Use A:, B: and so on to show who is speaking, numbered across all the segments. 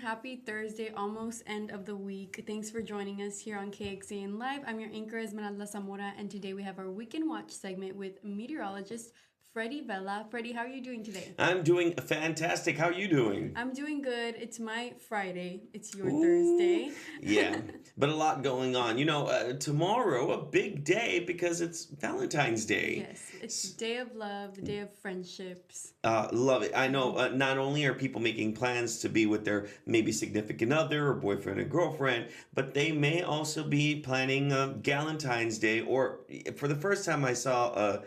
A: Happy Thursday, almost end of the week. Thanks for joining us here on KXAN Live. I'm your anchor, Esmeralda Zamora, and today we have our Weekend Watch segment with meteorologist Freddie Vela. Freddie, how are you doing today?
B: I'm doing fantastic. How are you doing?
A: I'm doing good. It's my Friday. It's your
B: Ooh,
A: Thursday.
B: yeah, but a lot going on. Tomorrow, a big day because it's Valentine's Day.
A: Yes, it's the day of love, the day of friendships.
B: Love it. I know not only are people making plans to be with their maybe significant other or boyfriend and girlfriend, but they may also be planning Galentine's Day, or for the first time I saw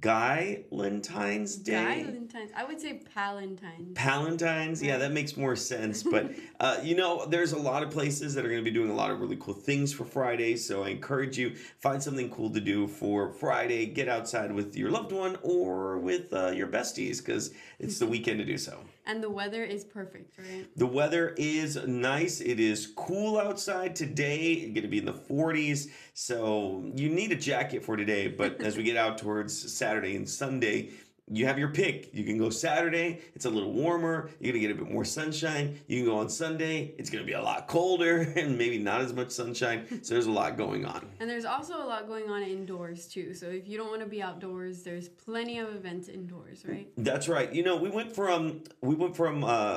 B: Guy-lentine's Day.
A: Valentine's. I would say Palentine's.
B: Palentine's, yeah,
A: Right.
B: that makes more sense. But there's a lot of places that are going to be doing a lot of really cool things for Friday. So I encourage you, find something cool to do for Friday. Get outside with your loved one or with your besties, because it's the weekend to do so.
A: And the weather is perfect, right?
B: The weather is nice. It is cool outside today. It's going to be in the 40s. So you need a jacket for today. But as we get out towards Saturday and Sunday, you have your pick. You can go Saturday, it's a little warmer. You're going to get a bit more sunshine. You can go on Sunday, it's going to be a lot colder and maybe not as much sunshine. So there's a lot going on.
A: And there's also a lot going on indoors too. So if you don't want to be outdoors, there's plenty of events indoors, right?
B: That's right. We went from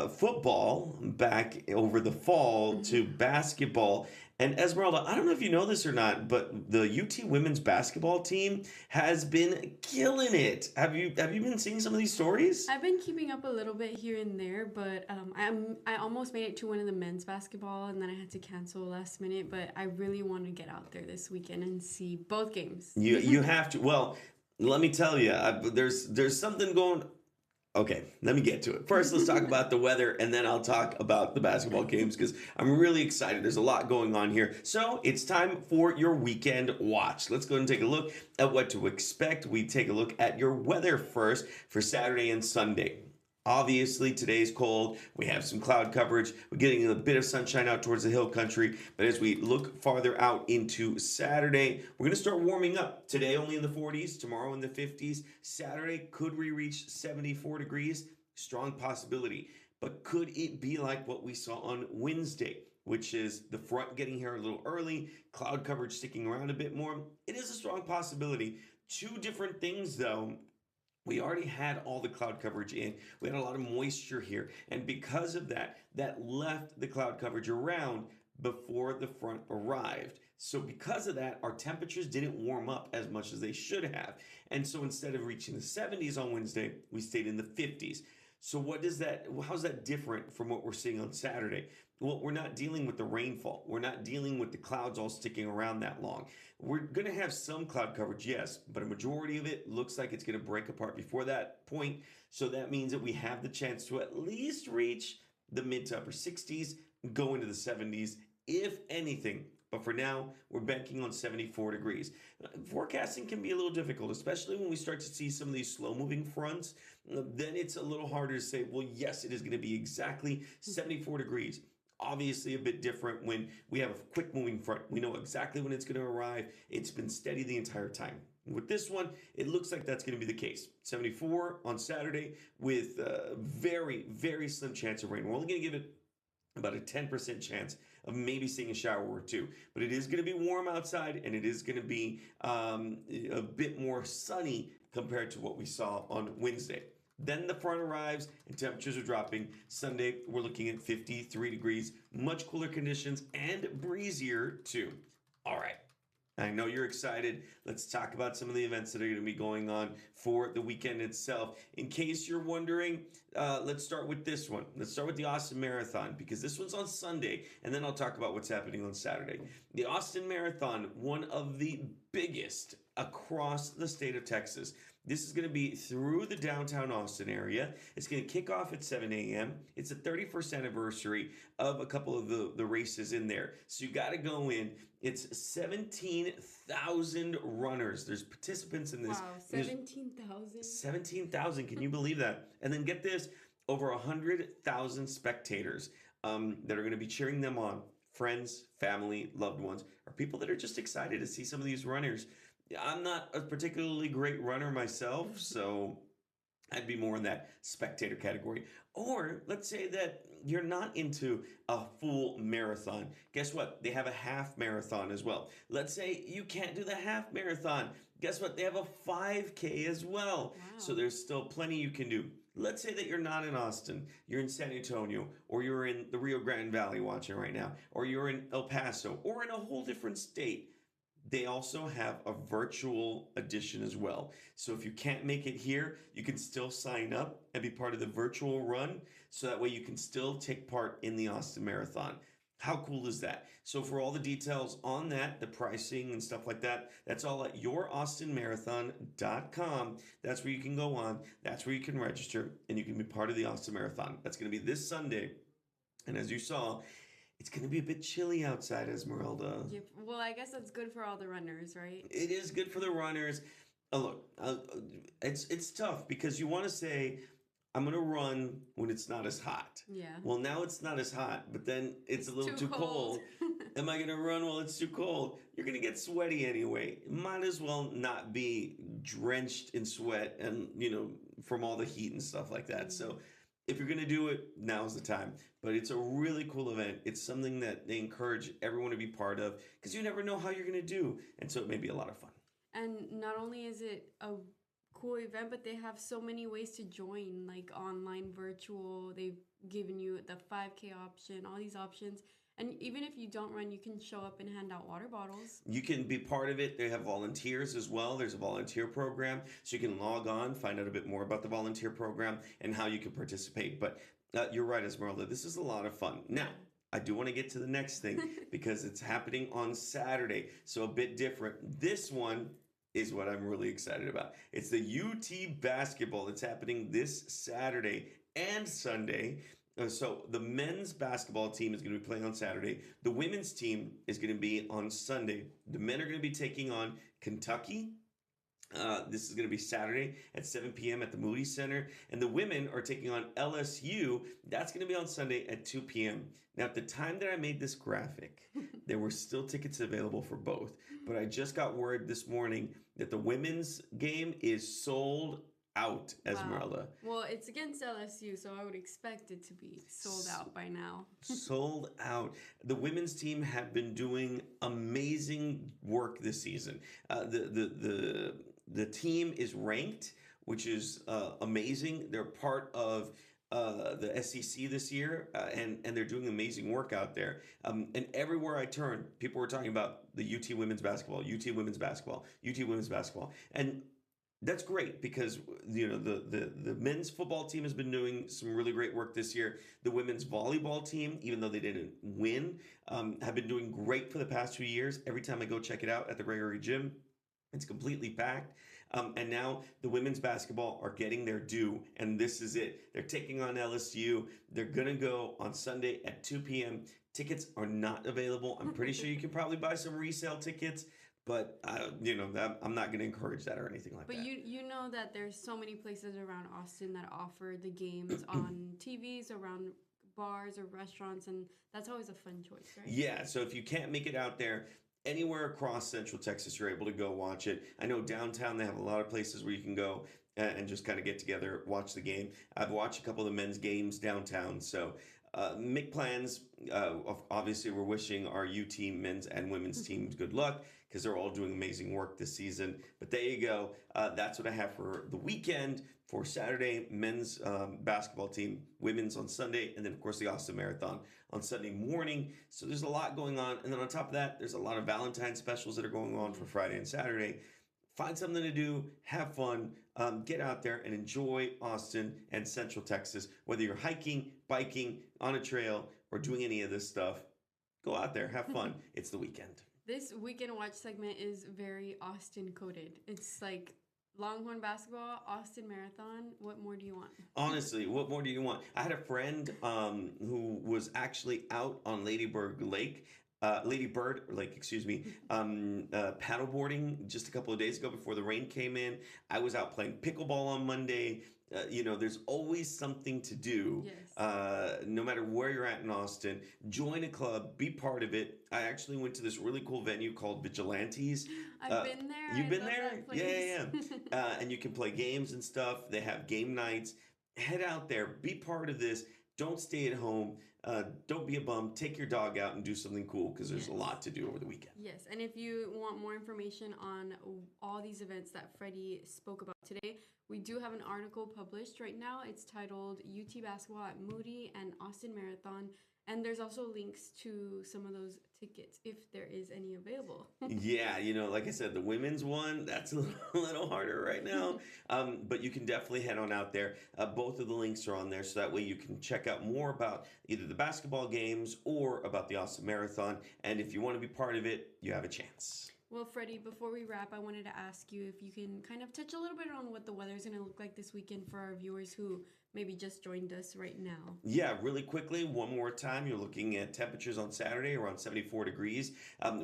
B: football back over the fall to basketball. And Esmeralda, I don't know if you know this or not, but the UT women's basketball team has been killing it. Have you been seeing some of these stories?
A: I've been keeping up a little bit here and there, but I almost made it to one of the men's basketball, and then I had to cancel last minute. But I really want to get out there this weekend and see both games.
B: You have to. Well, let me tell you, there's something going. Okay, let me get to it. First, let's talk about the weather, and then I'll talk about the basketball games because I'm really excited. There's a lot going on here. So it's time for your weekend watch. Let's go and take a look at what to expect. We take a look at your weather first for Saturday and Sunday. Obviously, today's cold. We have some cloud coverage. We're getting a bit of sunshine out towards the hill country. But as we look farther out into Saturday, we're going to start warming up. Today only in the 40s, tomorrow in the 50s. Saturday, could we reach 74 degrees? Strong possibility. But could it be like what we saw on Wednesday, which is the front getting here a little early, cloud coverage sticking around a bit more? It is a strong possibility. Two different things, though. We already had all the cloud coverage in. We had a lot of moisture here. And because of that, that left the cloud coverage around before the front arrived. So because of that, our temperatures didn't warm up as much as they should have. And so instead of reaching the 70s on Wednesday, we stayed in the 50s. So how's that different from what we're seeing on Saturday? Well, we're not dealing with the rainfall. We're not dealing with the clouds all sticking around that long. We're going to have some cloud coverage, yes, but a majority of it looks like it's going to break apart before that point. So that means that we have the chance to at least reach the mid to upper 60s, go into the 70s, if anything. But for now, we're banking on 74 degrees. Forecasting can be a little difficult, especially when we start to see some of these slow-moving fronts. Then it's a little harder to say, well, yes, it is going to be exactly 74 degrees. Obviously a bit different when we have a quick moving front. We know exactly when it's going to arrive. It's been steady the entire time. With this one, it looks like that's going to be the case. 74 on Saturday with a very, very slim chance of rain. We're only going to give it about a 10% chance of maybe seeing a shower or two. But it is going to be warm outside, and it is going to be a bit more sunny compared to what we saw on Wednesday. Then the front arrives and temperatures are dropping. Sunday, we're looking at 53 degrees, much cooler conditions and breezier too. All right. I know you're excited. Let's talk about some of the events that are going to be going on for the weekend itself. In case you're wondering, let's start with this one. Let's start with the Austin Marathon because this one's on Sunday, and then I'll talk about what's happening on Saturday. The Austin Marathon, one of the biggest across the state of Texas. This is going to be through the downtown Austin area. It's going to kick off at 7 a.m. It's the 31st anniversary of a couple of the races in there. So you got to go in. It's 17,000 runners. There's participants in this.
A: Wow, 17,000?
B: 17,000. Can you believe that? And then get this, over 100,000 spectators that are going to be cheering them on. Friends, family, loved ones, or people that are just excited to see some of these runners. I'm not a particularly great runner myself, so I'd be more in that spectator category. Or let's say that you're not into a full marathon. Guess what? They have a half marathon as well. Let's say you can't do the half marathon. Guess what? They have a 5K as well. So
A: Wow.
B: there's still plenty you can do. Let's say that you're not in Austin, you're in San Antonio, or you're in the Rio Grande Valley watching right now, or you're in El Paso, or in a whole different state. They also have a virtual edition as well. So if you can't make it here, you can still sign up and be part of the virtual run. So that way you can still take part in the Austin Marathon. How cool is that? So for all the details on that, the pricing and stuff like that, that's all at youraustinmarathon.com. That's where you can go on. That's where you can register and you can be part of the Austin Marathon. That's going to be this Sunday. And as you saw, it's going to be a bit chilly outside, Esmeralda.
A: Yep. Well, I guess that's good for all the runners, right?
B: It is good for the runners. Look, it's tough because you want to say, I'm going to run when it's not as hot.
A: Yeah.
B: Well, now it's not as hot, but then it's a little
A: too
B: too cold. Am I going to run while it's too cold? You're going to get sweaty anyway. Might as well not be drenched in sweat and, from all the heat and stuff like that. So if you're going to do it, now's the time. But it's a really cool event. It's something that they encourage everyone to be part of because you never know how you're going to do. And so it may be a lot of fun.
A: And not only is it a cool event, but they have so many ways to join, like online, virtual. They've given you the 5K option, all these options. And even if you don't run, you can show up and hand out water bottles.
B: You can be part of it. They have volunteers as well. There's a volunteer program. So you can log on, find out a bit more about the volunteer program and how you can participate. But you're right, Esmeralda. This is a lot of fun. Now, I do want to get to the next thing because it's happening on Saturday. So a bit different. This one is what I'm really excited about. It's the UT basketball that's happening this Saturday and Sunday. So the men's basketball team is going to be playing on Saturday. The women's team is going to be on Sunday. The men are going to be taking on Kentucky. This is going to be Saturday at 7 p.m. at the Moody Center. And the women are taking on LSU. That's going to be on Sunday at 2 p.m. Now, at the time that I made this graphic, there were still tickets available for both. But I just got word this morning that the women's game is sold out, Esmeralda.
A: Wow. Well, it's against LSU, so I would expect it to be sold out by now.
B: Sold out. The women's team have been doing amazing work this season. The team is ranked, which is amazing. They're part of the SEC this year, and they're doing amazing work out there. And everywhere I turn, people were talking about the UT women's basketball, UT women's basketball, UT women's basketball, and that's great because the men's football team has been doing some really great work this year. The women's volleyball team, even though they didn't win, have been doing great for the past 2 years. Every time I go check it out at the Gregory Gym, it's completely packed. And now the women's basketball are getting their due, and this is it. They're taking on LSU. They're going to go on Sunday at 2 p.m. Tickets are not available. I'm pretty sure you can probably buy some resale tickets. But I'm not going to encourage that or anything like that.
A: But you know that there's so many places around Austin that offer the games on TVs, around bars or restaurants, and that's always a fun choice, right?
B: Yeah, so if you can't make it out there, anywhere across Central Texas, you're able to go watch it. I know downtown they have a lot of places where you can go and just kind of get together, watch the game. I've watched a couple of the men's games downtown, so make plans. Obviously, we're wishing our UT men's and women's teams good luck because they're all doing amazing work this season. But there you go. That's what I have for the weekend. For Saturday, men's basketball team, women's on Sunday, and then, of course, the Austin Marathon on Sunday morning. So there's a lot going on. And then on top of that, there's a lot of Valentine's specials that are going on for Friday and Saturday. Find something to do, have fun, get out there and enjoy Austin and Central Texas. Whether you're hiking, biking, on a trail, or doing any of this stuff, go out there, have fun. It's the weekend.
A: This Weekend Watch segment is very Austin coded. It's like Longhorn basketball, Austin Marathon. What more do you want?
B: Honestly, what more do you want? I had a friend who was actually out on Lady Bird Lake, paddleboarding just a couple of days ago before the rain came in. I was out playing pickleball on Monday. there's always something to do.
A: Yes.
B: No matter where you're at in Austin, join a club, be part of it. I actually went to this really cool venue called Vigilantes.
A: I've been there.
B: You've
A: I
B: been
A: love
B: there?
A: that
B: Yeah,
A: place.
B: yeah, yeah. And you can play games and stuff. They have game nights. Head out there, be part of this. Don't stay at home. Don't be a bum. Take your dog out and do something cool because there's a lot
A: Yes.
B: to do over the weekend.
A: Yes, and if you want more information on all these events that Freddie spoke about today, we do have an article published right now. It's titled UT Basketball at Moody and Austin Marathon. And there's also links to some of those tickets if there is any available.
B: Yeah, like I said, the women's one, that's a little harder right now. But you can definitely head on out there. Both of the links are on there, so that way you can check out more about either the basketball games or about the Austin Marathon. And if you want to be part of it, you have a chance.
A: Well, Freddie, before we wrap, I wanted to ask you if you can kind of touch a little bit on what the weather's going to look like this weekend for our viewers who maybe just joined us right now.
B: Yeah, really quickly, one more time, you're looking at temperatures on Saturday around 74 degrees.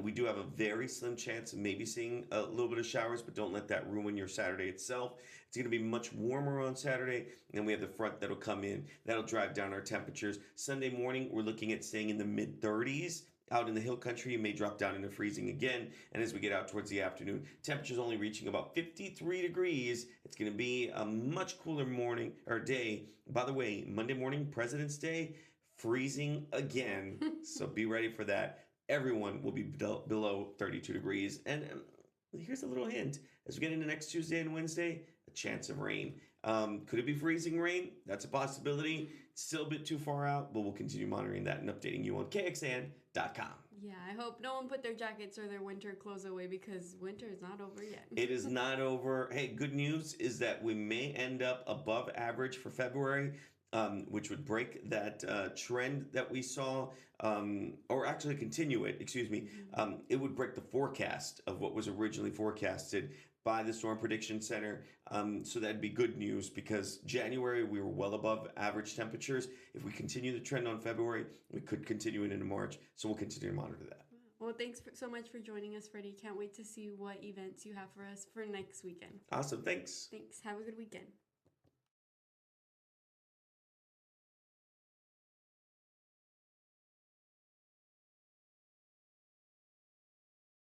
B: We do have a very slim chance of maybe seeing a little bit of showers, but don't let that ruin your Saturday itself. It's going to be much warmer on Saturday, and we have the front that'll come in. That'll drive down our temperatures. Sunday morning, we're looking at staying in the mid-30s. Out in the hill country, it may drop down into freezing again. And as we get out towards the afternoon, temperatures only reaching about 53 degrees. It's going to be a much cooler morning or day. By the way, Monday morning, President's Day, freezing again. So be ready for that. Everyone will be below 32 degrees. And here's a little hint. As we get into next Tuesday and Wednesday, a chance of rain. Could it be freezing rain? That's a possibility. It's still a bit too far out, but we'll continue monitoring that and updating you on KXAN.com.
A: Yeah, I hope no one put their jackets or their winter clothes away because winter is not over yet.
B: It is not over. Hey, good news is that we may end up above average for February, which would break that trend that we saw, or actually continue it, excuse me. It would break the forecast of what was originally forecasted by the Storm Prediction Center. So that'd be good news because January we were well above average temperatures. If we continue the trend on February, we could continue it into March. So we'll continue to monitor that.
A: Well, thanks so much for joining us, Freddie. Can't wait to see what events you have for us for next weekend.
B: Awesome. Thanks.
A: Thanks. Have a good weekend.